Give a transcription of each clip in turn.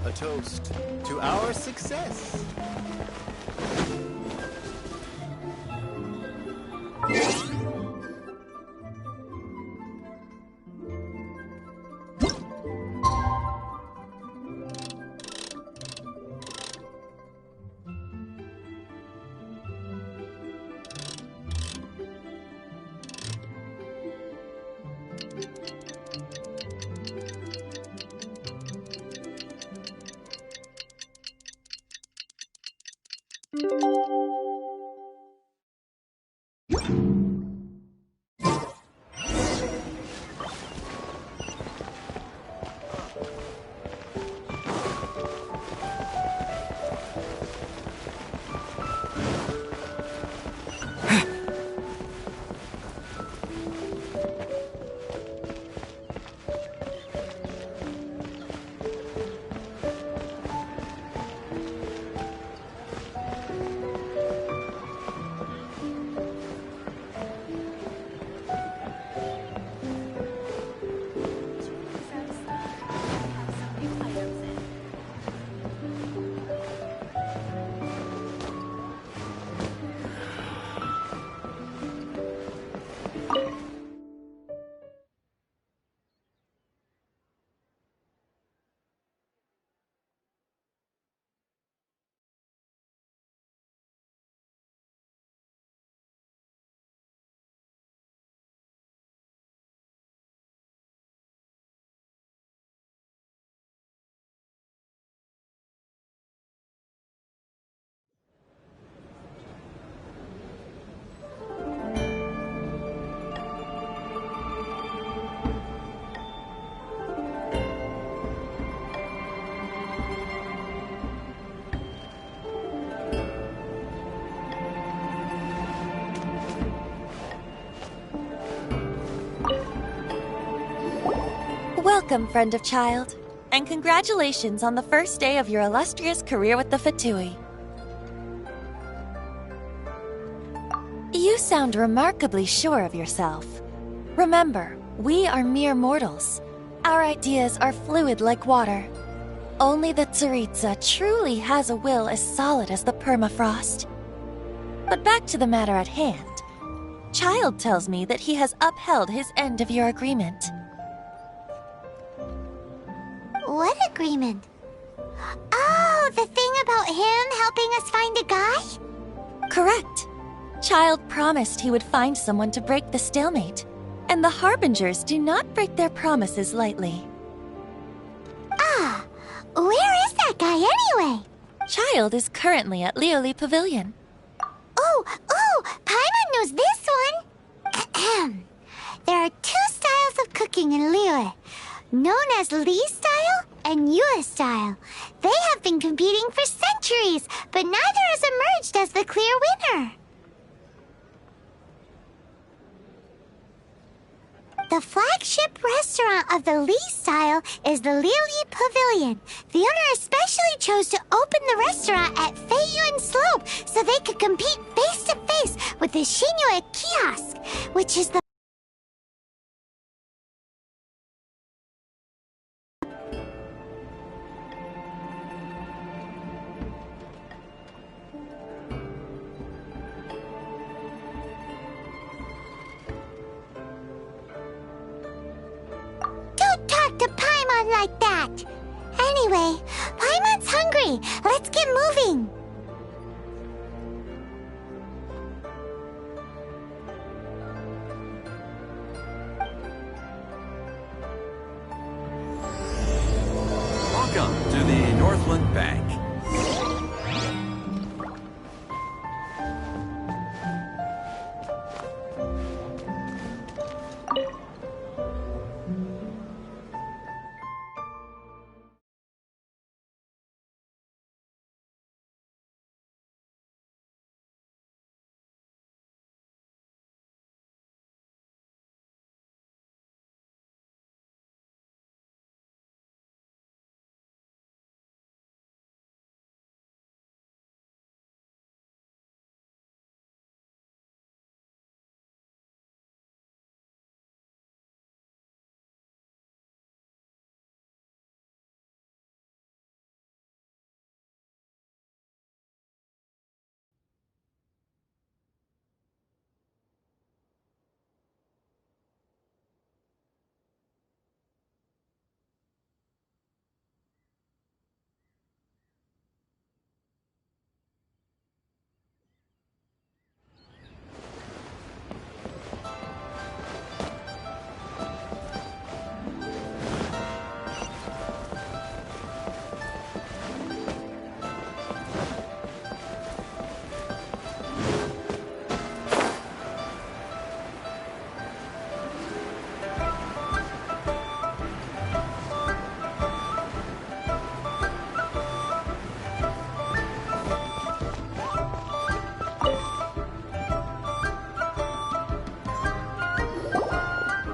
A toast to our success. Welcome, friend of child, and congratulations on the first day of your illustrious career with the Fatui. You sound remarkably sure of yourself. Remember, we are mere mortals. Our ideas are fluid like water. Only the Tsaritsa truly has a will as solid as the permafrost. But back to the matter at hand. Child tells me that he has upheld his end of your agreement. What agreement? Oh, the thing about him helping us find a guy? Correct. Child promised he would find someone to break the stalemate, and the Harbingers do not break their promises lightly. Ah, where is that guy anyway? Child is currently at Lioli Pavilion. Oh, Paimon knows this one. There are two styles of cooking in Liyue, known as Li style and Yue style. They have been competing for centuries, but neither has emerged as the clear winner. The flagship restaurant of the Li style is the Lioli Pavilion. The owner especially chose to open the restaurant at Feiyuan Slope so they could compete face to face with the Shinue Kiosk, which is the talk to Paimon like that. Anyway, Paimon's hungry. Let's get moving. Welcome to the Northland Bank.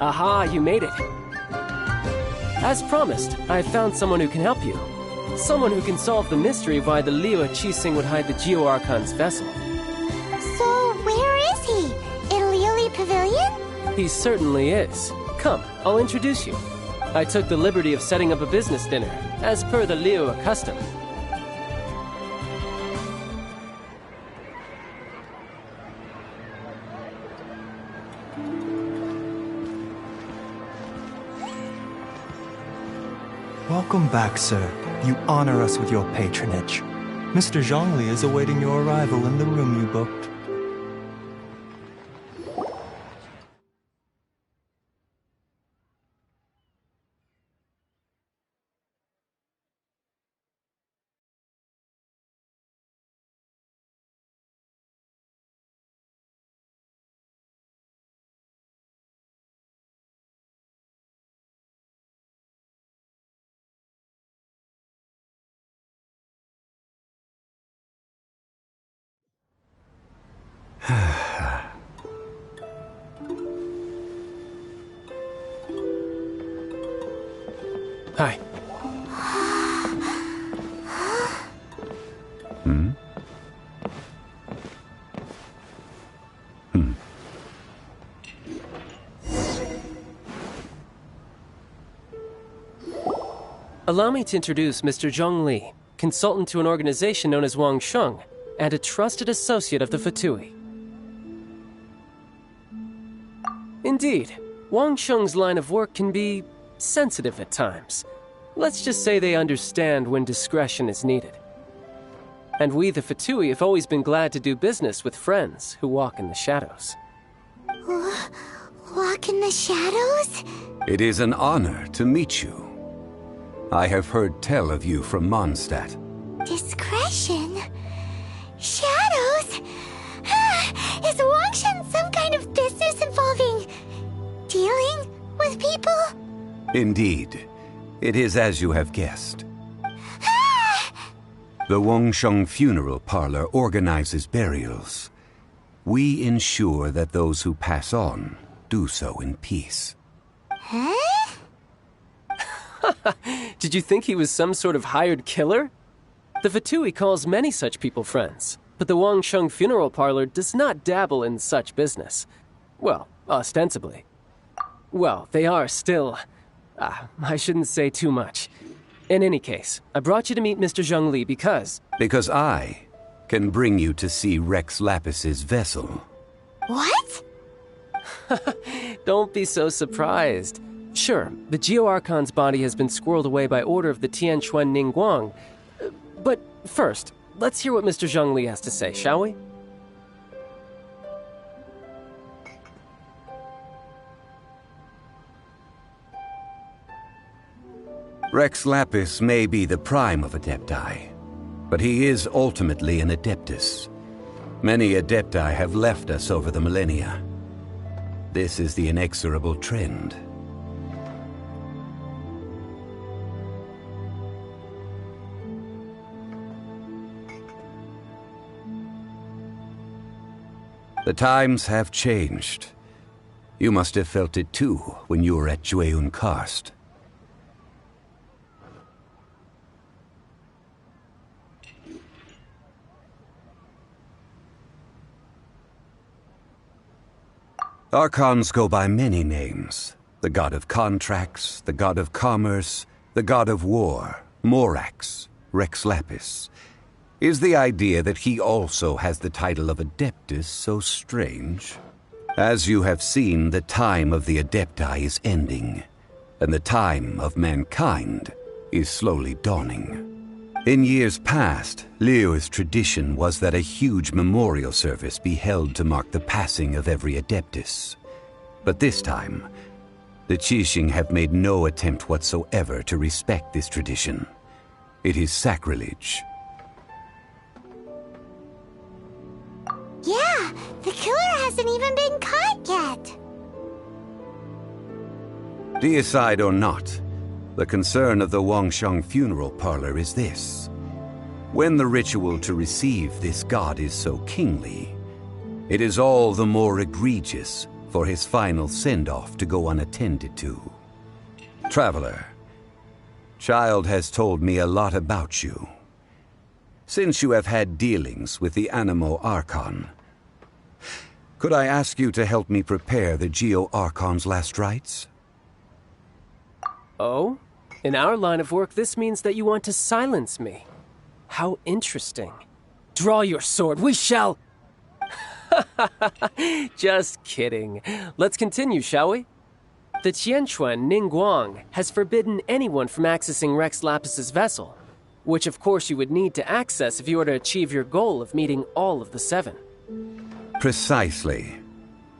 Aha, you made it. As promised, I found someone who can help you. Someone who can solve the mystery of why the Liyue Qixing would hide the Geo-Archon's vessel. So, where is he? In Liyue Pavilion? He certainly is. Come, I'll introduce you. I took the liberty of setting up a business dinner, as per the Liyue custom. Welcome back, sir. You honor us with your patronage. Mr. Zhongli is awaiting your arrival in the room you booked. Hi. Allow me to introduce Mr. Zhongli, consultant to an organization known as Wang Sheng, and a trusted associate of the Fatui. Indeed, Wang Sheng's line of work can be sensitive at times. Let's just say they understand when discretion is needed. And we, the Fatui, have always been glad to do business with friends who walk in the shadows. Walk in the shadows? It is an honor to meet you. I have heard tell of you from Mondstadt. Discretion? Shadows? Is Wang Shen some kind of business involving dealing with people? Indeed. It is as you have guessed. The Wangsheng Funeral Parlor organizes burials. We ensure that those who pass on do so in peace. Huh? Did you think he was some sort of hired killer? The Fatui calls many such people friends, but the Wangsheng Funeral Parlor does not dabble in such business. Well, ostensibly. Well, they are still... I shouldn't say too much. In any case, I brought you to meet Mr. Zhongli because... Because I can bring you to see Rex Lapis's vessel. What? Don't be so surprised. Sure, the Geo-Archon's body has been squirreled away by order of the Tianquan Ningguang. But first, let's hear what Mr. Zhongli has to say, shall we? Rex Lapis may be the prime of Adepti, but he is ultimately an Adeptus. Many Adepti have left us over the millennia. This is the inexorable trend. The times have changed. You must have felt it too when you were at Jueyun Karst. Archons go by many names. The god of contracts, the god of commerce, the god of war, Morax, Rex Lapis. Is the idea that he also has the title of Adeptus so strange? As you have seen, the time of the Adepti is ending, and the time of mankind is slowly dawning. In years past, Liyue's tradition was that a huge memorial service be held to mark the passing of every Adeptus. But this time, the Qixing have made no attempt whatsoever to respect this tradition. It is sacrilege. Yeah, the killer hasn't even been caught yet. Deicide or not, the concern of the Wangsheng Funeral Parlor is this. When the ritual to receive this god is so kingly, it is all the more egregious for his final send-off to go unattended to. Traveler, Child has told me a lot about you. Since you have had dealings with the Animo Archon, could I ask you to help me prepare the Geo Archon's last rites? Oh? In our line of work, this means that you want to silence me. How interesting. Draw your sword, we shall... Just kidding. Let's continue, shall we? The Tianquan Ningguang has forbidden anyone from accessing Rex Lapis's vessel, which of course you would need to access if you were to achieve your goal of meeting all of the 7. Precisely.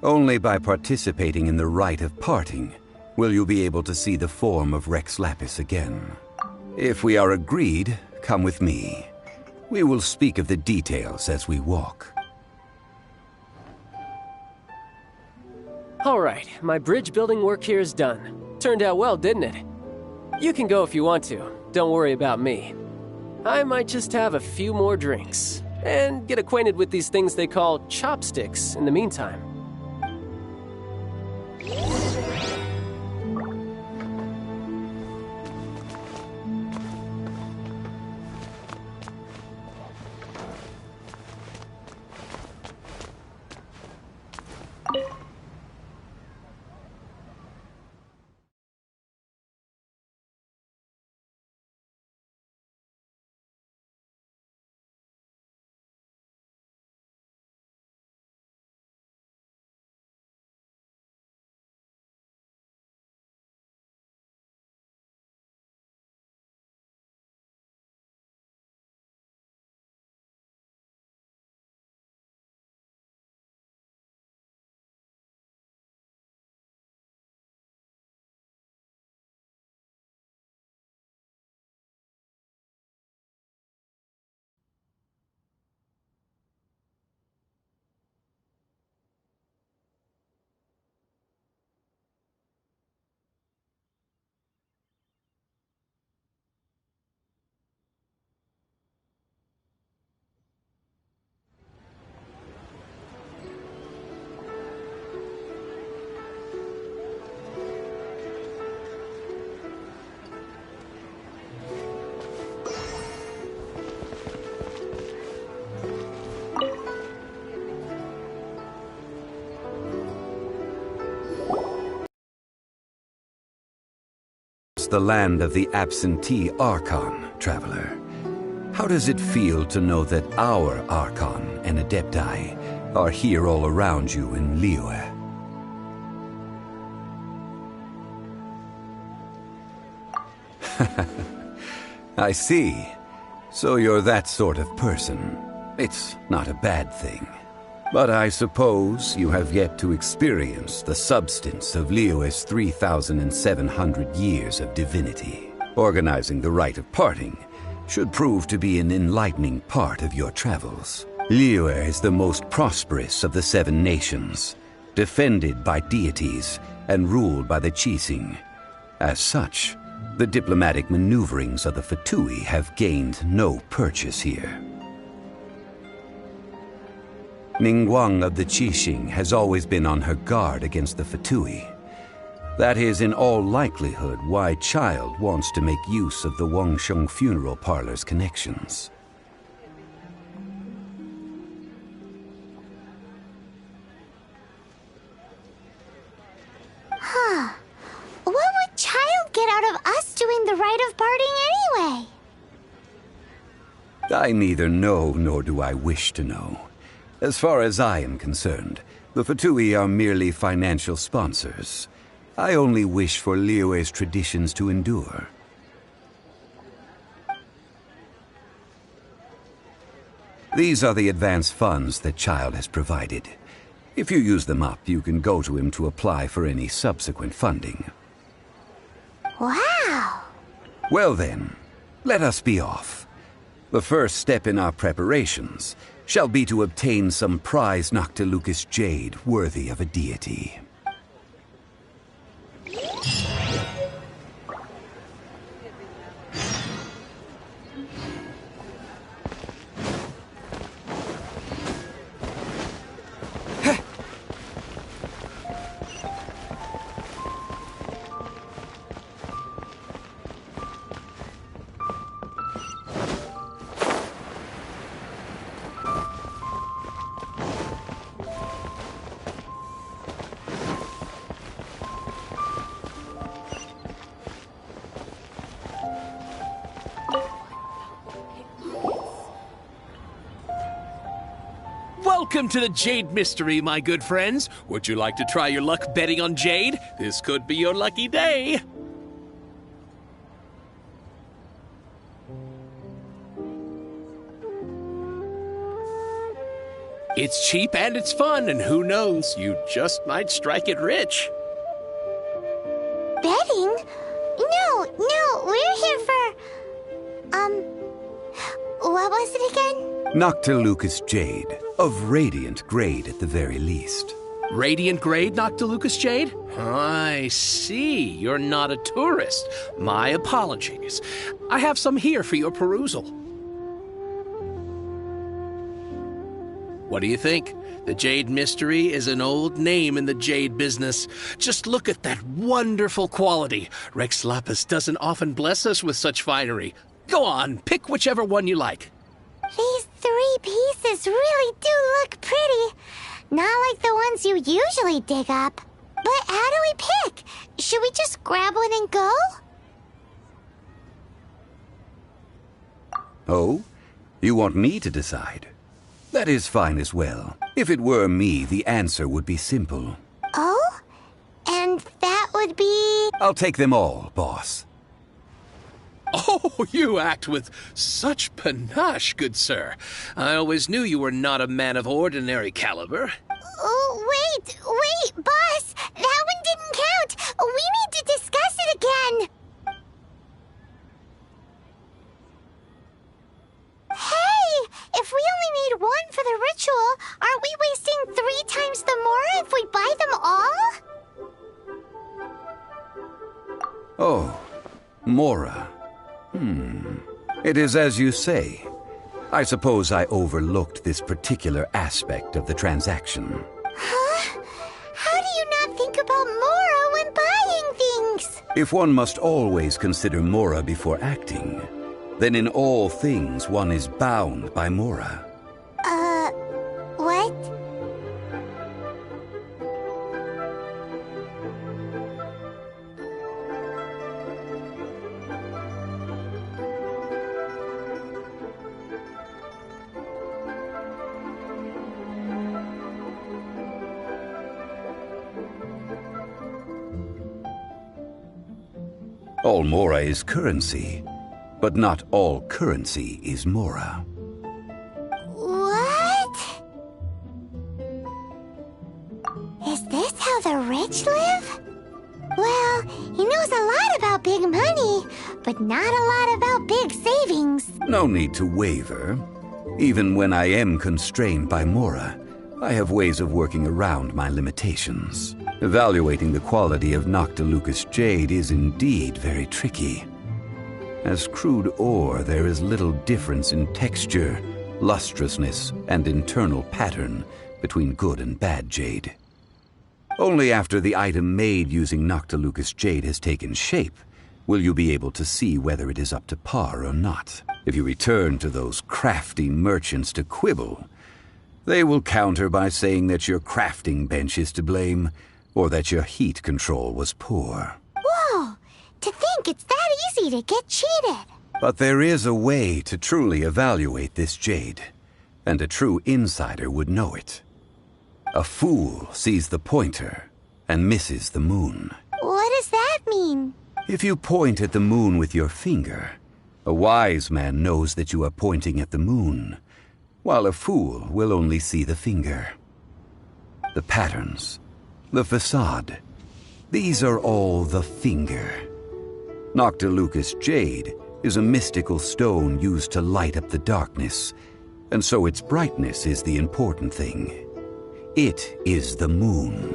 Only by participating in the rite of parting will you be able to see the form of Rex Lapis again. If we are agreed, come with me. We will speak of the details as we walk. All right, my bridge building work here is done. Turned out well, didn't it? You can go if you want to. Don't worry about me. I might just have a few more drinks and get acquainted with these things they call chopsticks in the meantime. The land of the absentee Archon, traveler. How does it feel to know that our Archon and Adepti are here all around you in Liyue? I see. So you're that sort of person. It's not a bad thing. But I suppose you have yet to experience the substance of Liyue's 3,700 years of divinity. Organizing the rite of parting should prove to be an enlightening part of your travels. Liyue is the most prosperous of the 7 nations, defended by deities and ruled by the Qixing. As such, the diplomatic maneuverings of the Fatui have gained no purchase here. Ningguang of the Qixing has always been on her guard against the Fatui. That is in all likelihood why Child wants to make use of the Wangsheng funeral parlor's connections. Huh. What would Child get out of us doing the rite of parting anyway? I neither know nor do I wish to know. As far as I am concerned, the Fatui are merely financial sponsors. I only wish for Liyue's traditions to endure. These are the advance funds that Child has provided. If you use them up, you can go to him to apply for any subsequent funding. Wow! Well then, let us be off. The first step in our preparations shall be to obtain some prized Noctilucous jade worthy of a deity. Welcome to the Jade Mystery, my good friends. Would you like to try your luck betting on Jade? This could be your lucky day. It's cheap and it's fun, and who knows, you just might strike it rich. Betting? No, we're here for... what was it again? Noctilucous Jade, of radiant grade at the very least. Radiant grade, Noctilucous Jade? I see. You're not a tourist. My apologies. I have some here for your perusal. What do you think? The Jade Mystery is an old name in the jade business. Just look at that wonderful quality. Rex Lapis doesn't often bless us with such finery. Go on, pick whichever one you like. These 3 pieces really do look pretty. Not like the ones you usually dig up. But how do we pick? Should we just grab one and go? Oh? You want me to decide? That is fine as well. If it were me, the answer would be simple. Oh? And that would be... I'll take them all, boss. Oh, you act with such panache, good sir. I always knew you were not a man of ordinary caliber. Oh, wait, boss! That one didn't count! We need to discuss it again! Hey! If we only need one for the ritual, aren't we wasting 3 times the more if we buy them all? Oh, Mora. It is as you say. I suppose I overlooked this particular aspect of the transaction. Huh? How do you not think about Mora when buying things? If one must always consider Mora before acting, then in all things one is bound by Mora. What? All Mora is currency, but not all currency is Mora. What? Is this how the rich live? Well, he knows a lot about big money, but not a lot about big savings. No need to waver. Even when I am constrained by Mora, I have ways of working around my limitations. Evaluating the quality of Noctilucous Jade is indeed very tricky. As crude ore, there is little difference in texture, lustrousness, and internal pattern between good and bad jade. Only after the item made using Noctilucous Jade has taken shape will you be able to see whether it is up to par or not. If you return to those crafty merchants to quibble, they will counter by saying that your crafting bench is to blame, or that your heat control was poor. Whoa! To think it's that easy to get cheated. But there is a way to truly evaluate this jade, and a true insider would know it. A fool sees the pointer and misses the moon. What does that mean? If you point at the moon with your finger, a wise man knows that you are pointing at the moon, while a fool will only see the finger. The patterns, the facade, these are all the finger. Noctilucous Jade is a mystical stone used to light up the darkness, and so its brightness is the important thing. It is the moon.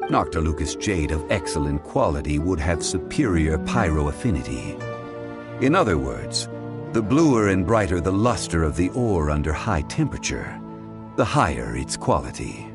Noctilucous Jade of excellent quality would have superior pyroaffinity. In other words, the bluer and brighter the luster of the ore under high temperature, the higher its quality.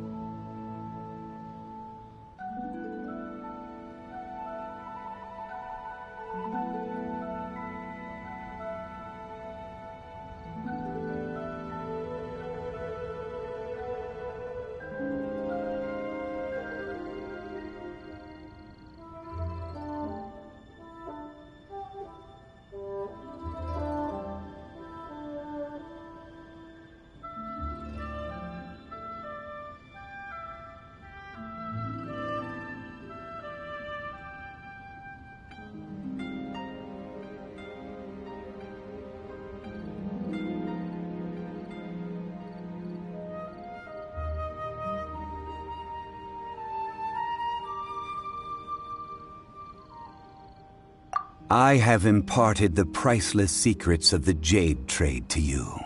I have imparted the priceless secrets of the jade trade to you.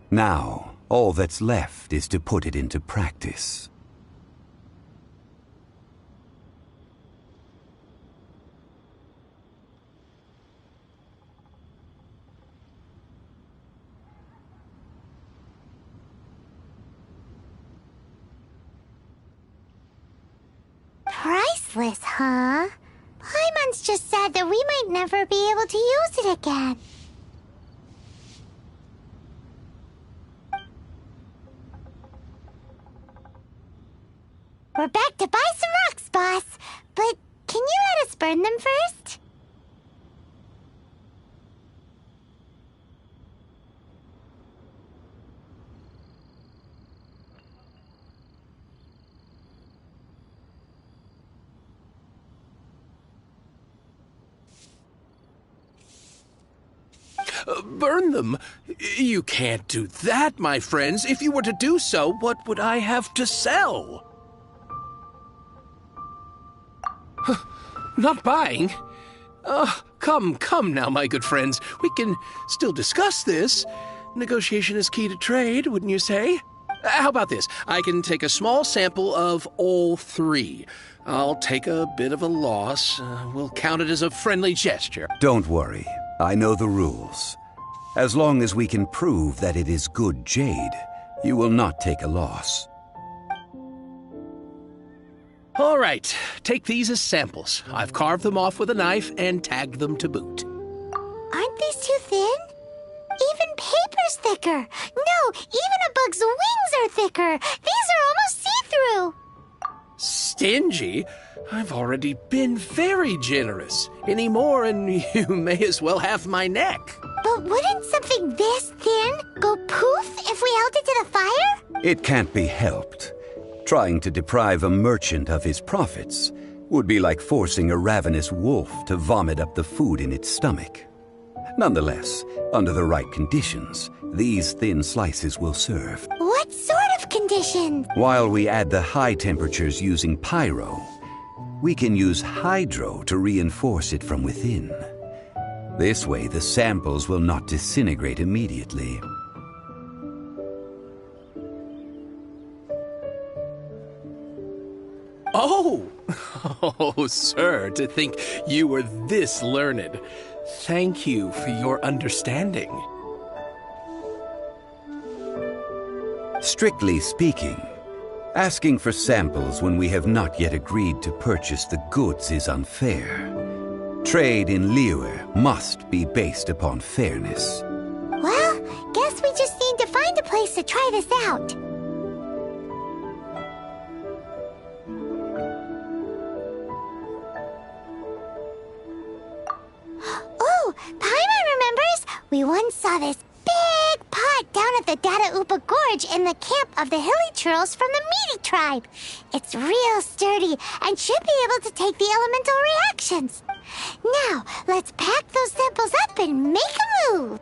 Now, all that's left is to put it into practice. Priceless, huh? Paimon's just sad that we might never be able to use it again. We're back to buy some rocks, boss. But can you let us burn them first? Burn them? You can't do that, my friends. If you were to do so, what would I have to sell? Not buying? Come now, my good friends. We can still discuss this. Negotiation is key to trade, wouldn't you say? How about this? I can take a small sample of all three. I'll take a bit of a loss. We'll count it as a friendly gesture. Don't worry. I know the rules. As long as we can prove that it is good jade, you will not take a loss. All right, take these as samples. I've carved them off with a knife and tagged them to boot. Aren't these too thin? Even paper's thicker. No, even a bug's wings are thicker. These are almost see-through. Stingy? I've already been very generous. Any more and you may as well have my neck. But wouldn't something this thin go poof if we held it to the fire? It can't be helped. Trying to deprive a merchant of his profits would be like forcing a ravenous wolf to vomit up the food in its stomach. Nonetheless, under the right conditions, these thin slices will serve. What sort of conditions? While we add the high temperatures using pyro, we can use hydro to reinforce it from within. This way, the samples will not disintegrate immediately. Oh, sir, to think you were this learned. Thank you for your understanding. Strictly speaking, asking for samples when we have not yet agreed to purchase the goods is unfair. Trade in Liyue must be based upon fairness. Well, guess we just need to find a place to try this out. Oh, Paimon remembers! We once saw this big pot down at the Data Upa Gorge in the camp of the Hilly Churls from the Meaty tribe. It's real sturdy and should be able to take the elemental reactions. Now, let's pack those samples up and make a move.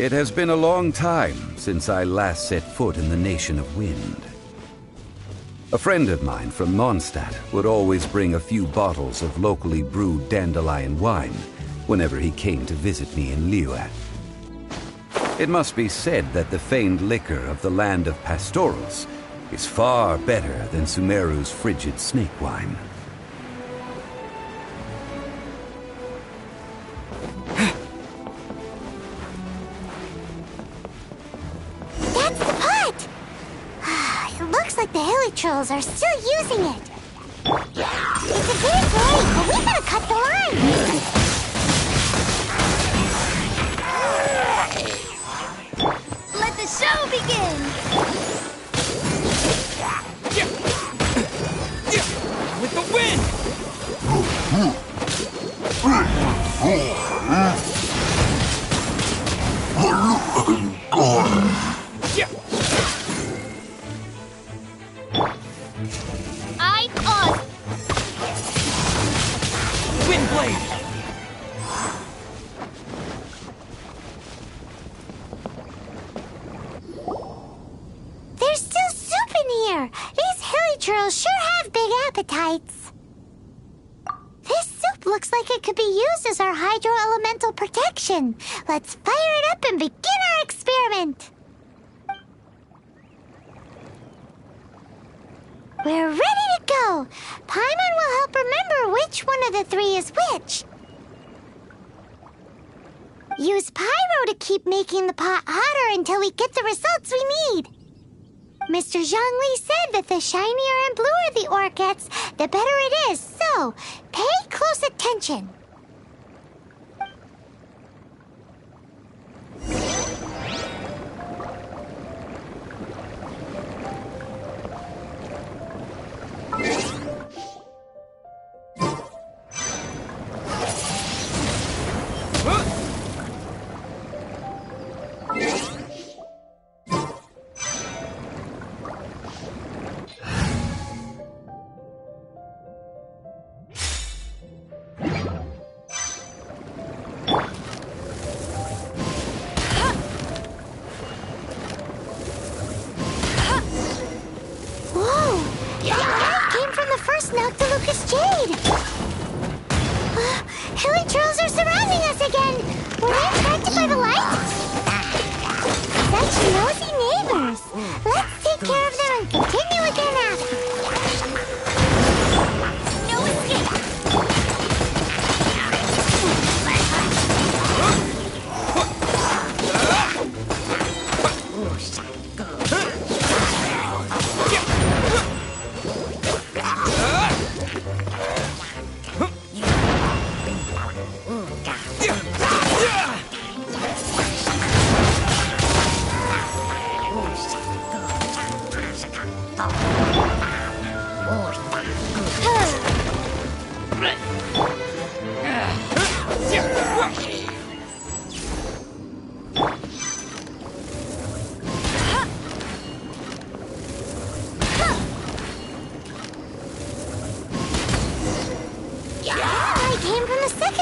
It has been a long time since I last set foot in the Nation of Wind. A friend of mine from Mondstadt would always bring a few bottles of locally brewed dandelion wine whenever he came to visit me in Liyue. It must be said that the famed liquor of the land of pastorals is far better than Sumeru's frigid snake wine. That's the pot! It looks like the hilly trolls are still using it. It's a big lake, but we gotta cut the line! Let the show begin! With the wind! I'm on! Windblade! There's still soup in here! These hilly trolls sure have big appetites! This soup looks like it could be used as our hydro-elemental protection. Let's fire it up and begin our experiment! We're ready to go! Paimon will help remember which one of the three is which. Use pyro to keep making the pot hotter until we get the results we need. Mr. Zhongli said that the shinier and bluer the ore gets, the better it is, so pay close attention. Noctilucous Jade! Hilly trolls are surrounding us again! Were they attracted by the light? Such nosy neighbors! Let's take care of them and continue with their nap! No escape!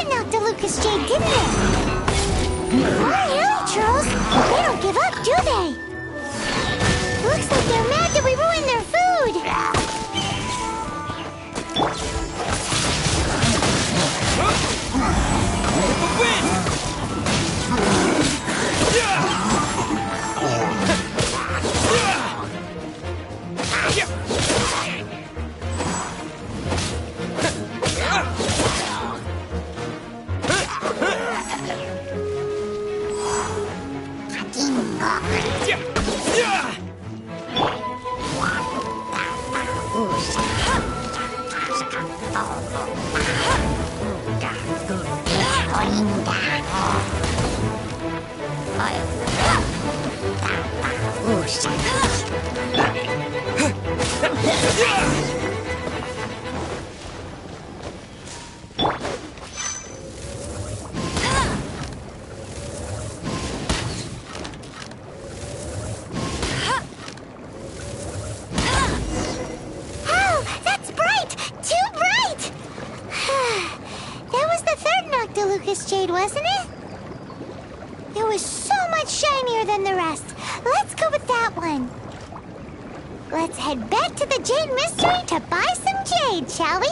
Noctilucous Jade, didn't it? Poor hilly trolls! They don't give up, do they? Looks like they're mad that we ruined their food! With the wind! Noctilucous Jade, wasn't it? There was so much than the rest. Let's go with that one. Let's head back to the Jade Mystery to buy some jade, shall we?